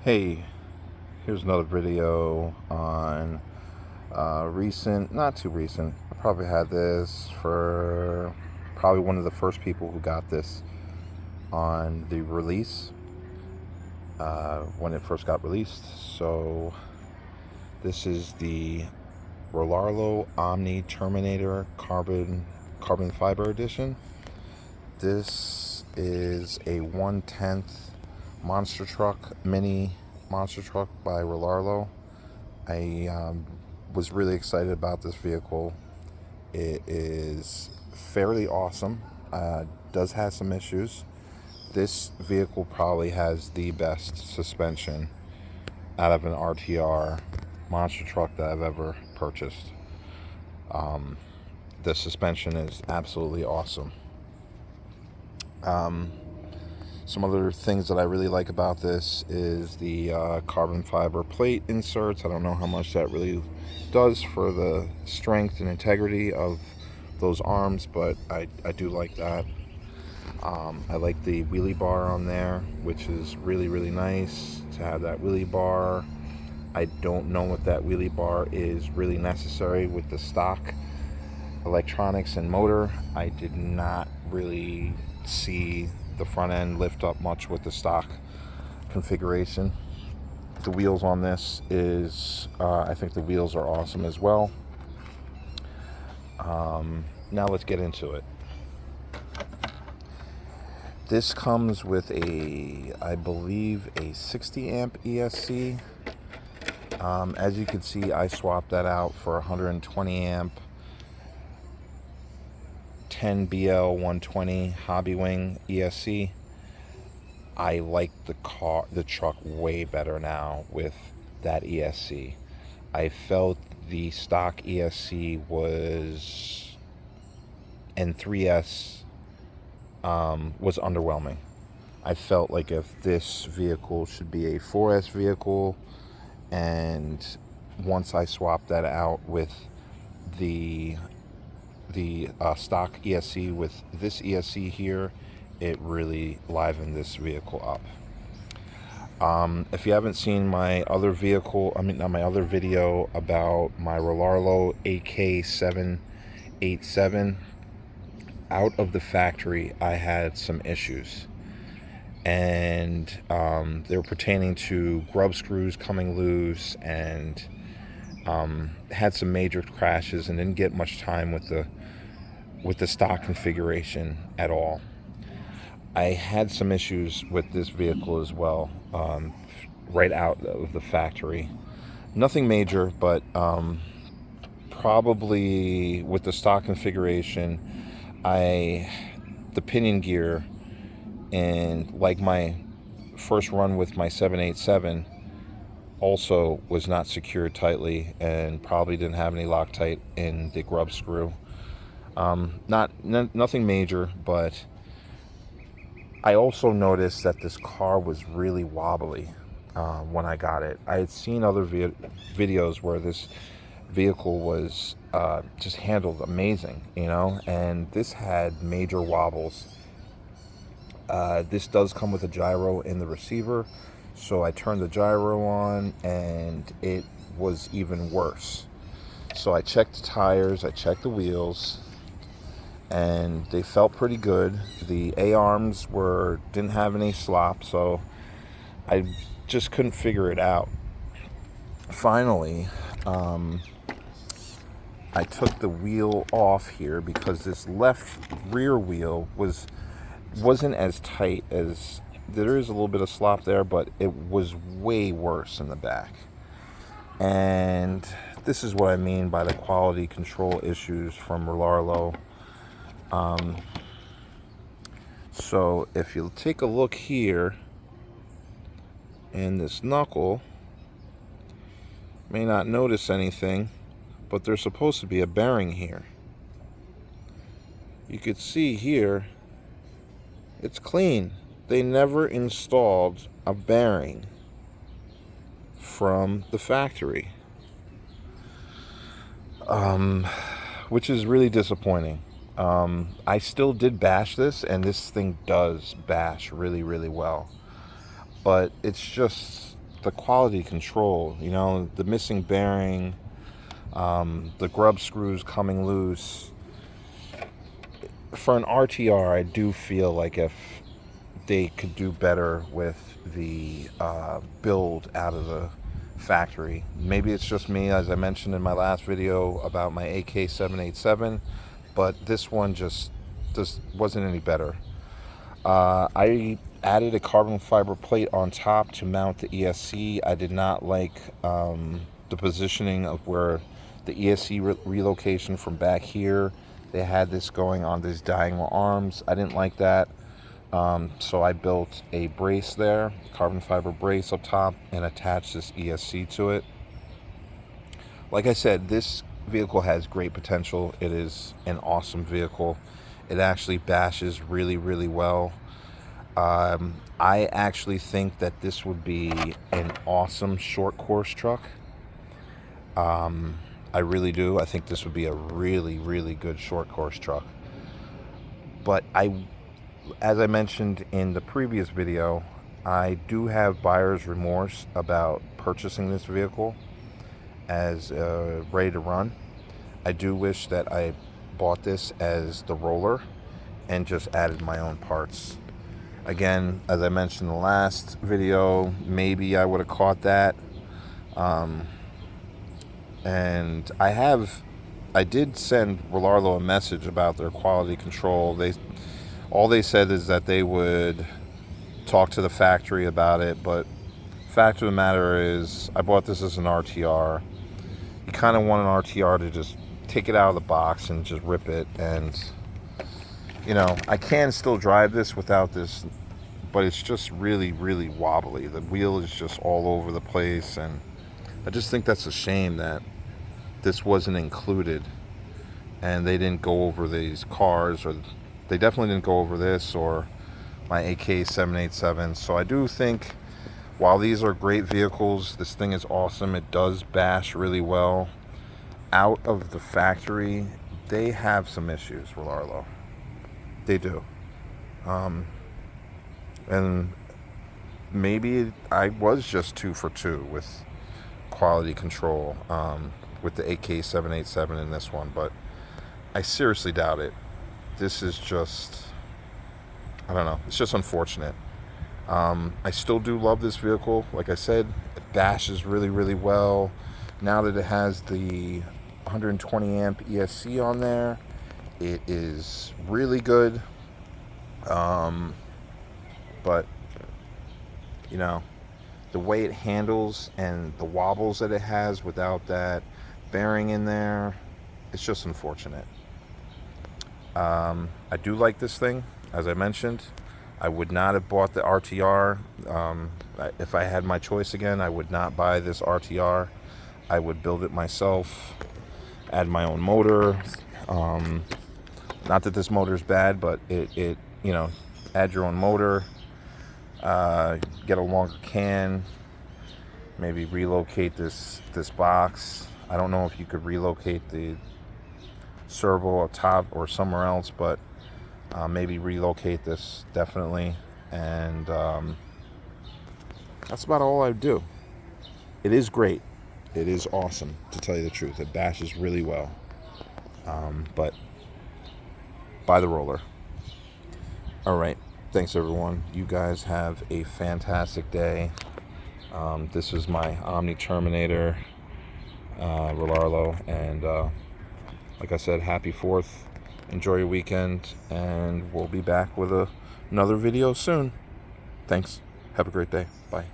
Hey, here's another video on not too recent. I probably had this for probably one of the first people who got this on the release when it first got released. So this is the Rlaarlo Omni Terminator carbon fiber edition. This is a 1/10 monster truck, mini monster truck by Rlaarlo. I was really excited about this vehicle. It is fairly awesome. Does have some issues. This vehicle probably has the best suspension out of an RTR monster truck that I've ever purchased. The suspension is absolutely awesome. Some other things that I really like about this is the carbon fiber plate inserts. I don't know how much that really does for the strength and integrity of those arms, but I do like that. I like the wheelie bar on there, which is really, really nice to have that wheelie bar. I don't know if that wheelie bar is really necessary with the stock electronics and motor. I did not really see the front end lift up much with the stock configuration. The wheels on this is I think the wheels are awesome as well. Now let's get into it. This comes with I believe a 60 amp ESC. As you can see, I swapped that out for 120 amp 10 BL 120 Hobby Wing ESC. I like the truck way better now with that ESC. I felt the stock ESC and 3S was underwhelming. I felt like if this vehicle should be a 4S vehicle, and once I swapped that out with the stock ESC with this ESC here, it really livened this vehicle up. If you haven't seen my other video about my Rlaarlo AK787, out of the factory I had some issues, and they were pertaining to grub screws coming loose, and had some major crashes and didn't get much time with the stock configuration at all. I had some issues with this vehicle as well, right out of the factory. Nothing major, but probably with the stock configuration, the pinion gear, and like my first run with my 787, also was not secured tightly and probably didn't have any Loctite in the grub screw. Nothing major, but I also noticed that this car was really wobbly when I got it. I had seen other videos where this vehicle was just handled amazing, and this had major wobbles. This does come with a gyro in the receiver, so I turned the gyro on and it was even worse. So I checked the tires, I checked the wheels, and they felt pretty good. The A-arms didn't have any slop, so I just couldn't figure it out. Finally, I took the wheel off here because this left rear wheel wasn't as tight as, there is a little bit of slop there, but it was way worse in the back. And this is what I mean by the quality control issues from Rlaarlo. So if you take a look here, and this knuckle, may not notice anything, but there's supposed to be a bearing here. You could see here, it's clean. They never installed a bearing from the factory, which is really disappointing. I still did bash this, and this thing does bash really, really well. But it's just the quality control, you know, the missing bearing, the grub screws coming loose. For an RTR, I do feel like if they could do better with the build out of the factory. Maybe it's just me, as I mentioned in my last video about my AK-787, but this one just wasn't any better. I added a carbon fiber plate on top to mount the ESC. I did not like the positioning of where the ESC relocation from back here. They had this going on these diagonal arms. I didn't like that. So I built a brace there, carbon fiber brace up top, and attached this ESC to it. Like I said, this vehicle has great potential. It is an awesome vehicle. It actually bashes really, really well. I actually think that this would be an awesome short course truck. I really do. I think this would be a really, really good short course truck. But as I mentioned in the previous video, I do have buyer's remorse about purchasing this vehicle as ready to run. I do wish that I bought this as the roller and just added my own parts. Again, as I mentioned in the last video, maybe I would have caught that. And I did send Rlaarlo a message about their quality control. All they said is that they would talk to the factory about it, but fact of the matter is I bought this as an RTR. You kind of want an RTR to just take it out of the box and just rip it, and you know, I can still drive this without this, but it's just really, really wobbly. The wheel is just all over the place, and I just think that's a shame that this wasn't included and they didn't go over these cars, or they definitely didn't go over this or my AK-787. So I do think while these are great vehicles, this thing is awesome. It does bash really well. Out of the factory, they have some issues, Rlaarlo. They do. And maybe I was just 2 for 2 with quality control with the AK-787 in this one, but I seriously doubt it. This is just, I don't know, it's just unfortunate. I still do love this vehicle. Like I said, it bashes really, really well. Now that it has the 120 amp ESC on there, it is really good. But you know, the way it handles and the wobbles that it has without that bearing in there, it's just unfortunate. I do like this thing. As I mentioned, I would not have bought the RTR. If I had my choice again, I would not buy this RTR. I would build it myself, add my own motor. Not that this motor is bad, but it you know, add your own motor, get a longer can, maybe relocate this box. I don't know if you could relocate the servo up top or somewhere else, but maybe relocate this definitely. And that's about all I do. It is great. It is awesome, to tell you the truth. It bashes really well. But buy the roller. All right. Thanks, everyone. You guys have a fantastic day. This is my Omni Terminator, Rlaarlo, and like I said, happy 4th. Enjoy your weekend, and we'll be back with another video soon. Thanks. Have a great day. Bye.